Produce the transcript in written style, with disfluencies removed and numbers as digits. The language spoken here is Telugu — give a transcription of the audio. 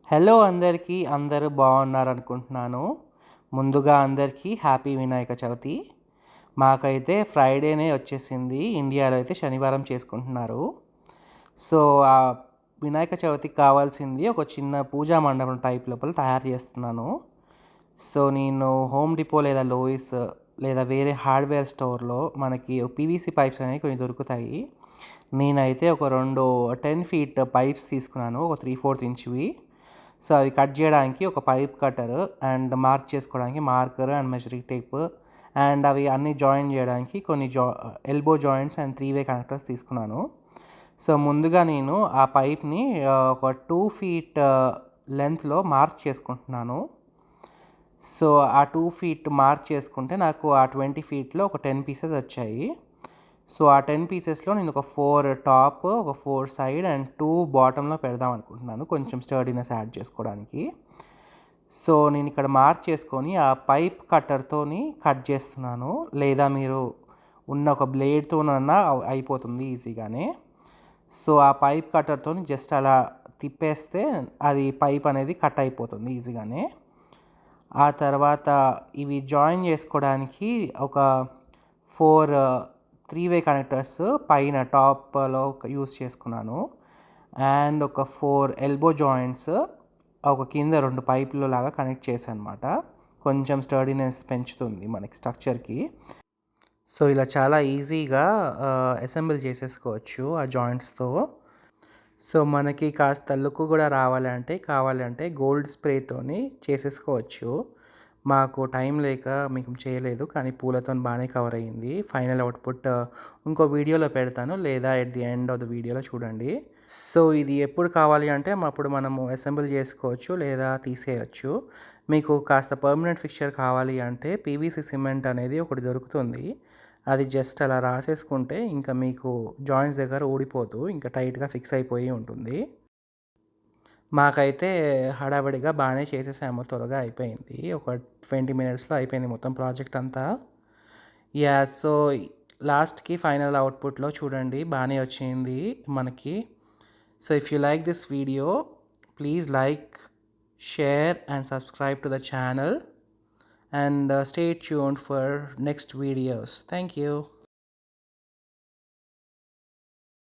హలో అందరికీ, అందరూ బాగున్నారనుకుంటున్నాను. ముందుగా అందరికీ హ్యాపీ వినాయక చవితి. మాకైతే ఫ్రైడేనే వచ్చేసింది. ఇండియాలో అయితే శనివారం చేసుకుంటున్నారు. సో ఆ వినాయక చవితికి కావాల్సింది ఒక చిన్న పూజా మండపం టైప్ లోపల తయారు చేస్తున్నాను. సో నేను హోమ్ డిపో లేదా లోయిస్ లేదా వేరే హార్డ్వేర్ స్టోర్లో మనకి పీవీసీ పైప్స్ అనేవి కొన్ని దొరుకుతాయి. నేనైతే ఒక 10 ఫీట్ పైప్స్ తీసుకున్నాను, ఒక 3/4 ఇంచ్వి. సో అవి కట్ చేయడానికి ఒక పైప్ కటర్ అండ్ మార్క్ చేసుకోవడానికి marker and measuring tape and అవి అన్నీ జాయిన్ చేయడానికి కొన్ని ఎల్బో జాయింట్స్ అండ్ 3-వే కనెక్టర్స్ తీసుకున్నాను. సో ముందుగా నేను ఆ పైప్ని ఒక 2 ఫీట్ లెంత్లో మార్క్ చేసుకుంటున్నాను. సో ఆ 2 ఫీట్ మార్క్ చేసుకుంటే నాకు ఆ 20 ఫీట్లో ఒక 10 పీసెస్ వచ్చాయి. సో ఆ 10 పీసెస్లో నేను ఒక 4 టాప్, ఒక 4 సైడ్ అండ్ 2 బాటంలో పెడదాం అనుకుంటున్నాను, కొంచెం స్టర్డీనెస్ యాడ్ చేసుకోవడానికి. సో నేను ఇక్కడ మార్క్ చేసుకొని ఆ పైప్ కట్టర్తోని కట్ చేస్తున్నాను, లేదా మీరు ఉన్న ఒక బ్లేడ్తోనన్నా అయిపోతుంది ఈజీగానే. సో ఆ పైప్ కట్టర్తో జస్ట్ అలా తిప్పేస్తే అది పైప్ అనేది కట్ అయిపోతుంది ఈజీగానే. ఆ తర్వాత ఇవి జాయిన్ చేసుకోవడానికి ఒక 4 3-వే కనెక్టర్స్ పైన టాప్లో యూస్ చేసుకున్నాను అండ్ ఒక 4 ఎల్బో జాయింట్స్ ఒక కింద 2 పైపులు లాగా కనెక్ట్ చేశాను అనమాట. కొంచెం స్టర్డీనెస్ పెంచుతుంది మనకి స్ట్రక్చర్కి. సో ఇలా చాలా ఈజీగా అసెంబుల్ చేసేసుకోవచ్చు ఆ జాయింట్స్తో. సో మనకి కాస్త లుక్ కూడా కావాలంటే గోల్డ్ స్ప్రేతోని చేసేసుకోవచ్చు. మాకు టైం లేక మీకు చేయలేదు, కానీ పూలతో బాగానే కవర్ అయ్యింది. ఫైనల్ అవుట్పుట్ ఇంకో వీడియోలో పెడతాను, లేదా at the end of the వీడియోలో చూడండి. సో ఇది ఎప్పుడు కావాలి అంటే అప్పుడు మనము అసెంబుల్ చేసుకోవచ్చు లేదా తీసేయచ్చు. మీకు కాస్త పర్మనెంట్ ఫిక్చర్ కావాలి అంటే పీవీసీ సిమెంట్ అనేది ఒకటి దొరుకుతుంది. అది జస్ట్ అలా రాసేసుకుంటే ఇంకా మీకు జాయింట్స్ దగ్గర ఊడిపోదు, ఇంకా టైట్గా ఫిక్స్ అయిపోయి ఉంటుంది. మాకైతే హడావిడిగా బాగానే చేసేసాము, త్వరగా అయిపోయింది. ఒక 20 మినిట్స్లో అయిపోయింది మొత్తం ప్రాజెక్ట్ అంతా. సో లాస్ట్కి ఫైనల్ అవుట్పుట్లో చూడండి బాగానే వచ్చింది మనకి. So if you like this video, please like, share and subscribe to the channel and stay tuned for next videos. Thank you.